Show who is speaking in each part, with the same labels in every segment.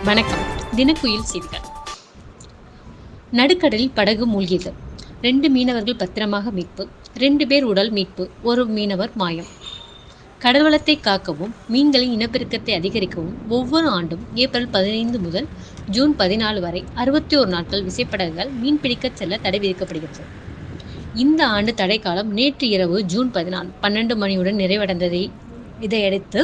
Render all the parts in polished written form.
Speaker 1: வணக்கம். தினக்குயில் செய்திகள். நடுக்கடலில் படகு மூழ்கியது. 2 மீனவர்கள் பத்திரமாக மீட்பு. 2 பேர் உடல் மீட்பு. 1 மீனவர் மாயம். கடல்வளத்தை காக்கவும் மீன்களின் இனப்பெருக்கத்தை அதிகரிக்கவும் ஒவ்வொரு ஆண்டும் ஏப்ரல் 15 முதல் ஜூன் 14 வரை 61 நாட்கள் விசைப்படகுகள் மீன்பிடிக்கச் செல்ல தடை விதிக்கப்படுகிறது. இந்த ஆண்டு தடைக்காலம் நேற்று இரவு ஜூன் 14 12 மணியுடன் நிறைவடைந்ததை இதையடுத்து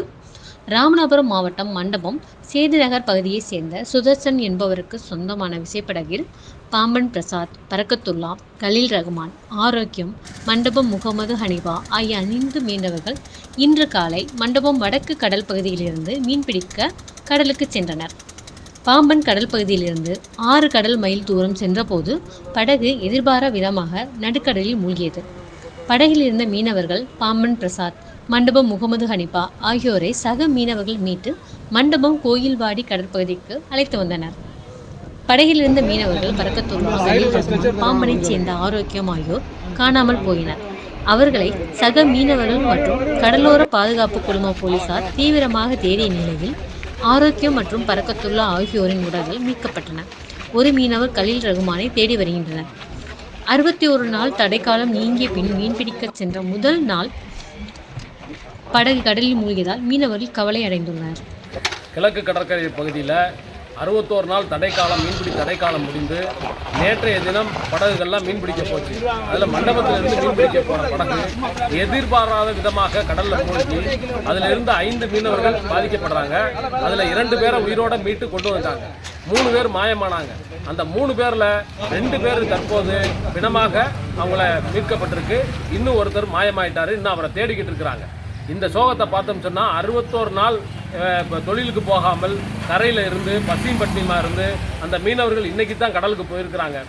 Speaker 1: ராமநாதபுரம் மாவட்டம் மண்டபம் சேதுநகர் பகுதியைச் சேர்ந்த சுதர்சன் என்பவருக்கு சொந்தமான விசைப்படகில் பாம்பன் பிரசாத், பரக்கத்துல்லா, கலீல் ரகுமான், ஆரோக்கியம், மண்டபம் முகமது ஹனிபா ஆகிய 5 மீனவர்கள் இன்று காலை மண்டபம் வடக்கு கடல் பகுதியிலிருந்து மீன்பிடிக்க கடலுக்கு சென்றனர். பாம்பன் கடல் பகுதியிலிருந்து 6 கடல் மைல் தூரம் சென்றபோது படகு எதிர்பாரா விதமாக நடுக்கடலில் மூழ்கியது. படகில் இருந்த மீனவர்கள் பாம்பன் பிரசாத், மண்டபம் முகமது ஹனிபா ஆகியோரை சக மீனவர்கள் மீட்டு மண்டபம் கோயில்வாடி கடற்பகுதிக்கு அழைத்து வந்தனர். படகில் இருந்த மீனவர்கள் பரக்கத்துல்லா, கலீல் ரகுமான், பாம்பனைச் சேர்ந்த ஆரோக்கியம் ஆகியோர் காணாமல் போயினர். அவர்களை சக மீனவர்கள் மற்றும் கடலோர பாதுகாப்பு குழும போலீசார் தீவிரமாக தேடிய நிலையில் ஆரோக்கியம் மற்றும் பரக்கத்துல்லா ஆகியோரின் உடல்கள் மீட்கப்பட்டன. ஒரு மீனவர் கலீல் ரகுமானை தேடி வருகின்றனர். 61 நாள் தடைக்காலம் நீங்கிய பின் மீன்பிடிக்க சென்ற முதல் நாள் படகு கடலில் மூழ்கியதால் மீனவர்கள் கவலை அடைந்துள்ளனர்.
Speaker 2: கிழக்கு கடற்கரை பகுதியில் 61 நாள் தடைக்காலம் மீன்பிடி தடைக்காலம் முடிந்து நேற்றைய தினம் படகுகள்லாம் மீன்பிடிக்க போச்சு. அதில் மண்டபத்திலிருந்து மீன்பிடிக்க போன படகு எதிர்பாராத விதமாக கடலில் மூழ்கி அதில் இருந்த 5 மீனவர்கள் பாதிக்கப்படுறாங்க. அதில் 2 பேரை உயிரோட மீட்டு கொண்டு வந்தாங்க. 3 பேர் மாயமானாங்க. அந்த 3 பேரில் 2 பேர் தற்போது பிணமாக அவங்கள மீட்கப்பட்டிருக்கு. இன்னும் ஒருத்தர் மாயமாயிட்டாரு. இன்னும் அவரை தேடிக்கிட்டு இருக்கிறாங்க. இந்த சோகத்தை பார்த்தோம் சொன்னால் 61 நாள் தொழிலுக்கு போகாமல் கரையில் இருந்து பசியும் பட்டினியுமாக இருந்து அந்த மீனவர்கள் இன்றைக்கி தான் கடலுக்கு போயிருக்கிறாங்க.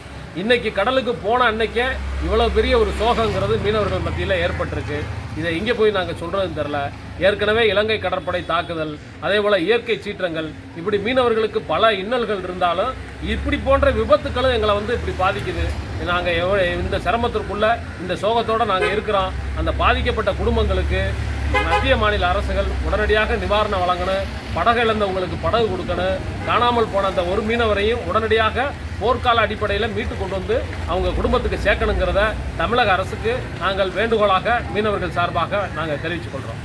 Speaker 2: இன்றைக்கி கடலுக்கு போன அன்னைக்கே இவ்வளோ பெரிய ஒரு சோகங்கிறது மீனவர்கள் மத்தியில் ஏற்பட்டிருக்கு. இதை இங்கே போய் நாங்கள் சொல்கிறதுன்னு தெரில. ஏற்கனவே இலங்கை கடற்படை தாக்குதல், அதே போல் இயற்கை சீற்றங்கள், இப்படி மீனவர்களுக்கு பல இன்னல்கள் இருந்தாலும் இப்படி போன்ற விபத்துக்களும் எங்களை இப்படி பாதிக்குது. நாங்கள் இந்த சிரமத்திற்குள்ளே இந்த சோகத்தோடு நாங்கள் இருக்கிறோம். அந்த பாதிக்கப்பட்ட குடும்பங்களுக்கு மத்திய மாநில அரசுகள் உடனடியாக நிவாரணம் வழங்கணும். படகு இழந்தவங்களுக்கு படகு கொடுக்கணும். காணாமல் போன அந்த ஒரு மீனவரையும் உடனடியாக போர்க்கால அடிப்படையில் மீட்டு கொண்டு வந்து அவங்க குடும்பத்துக்கு சேர்க்கணுங்கிறத தமிழக அரசுக்கு நாங்கள் வேண்டுகோளாக மீனவர்கள் சார்பாக நாங்கள் தெரிவித்துக் கொள்கிறோம்.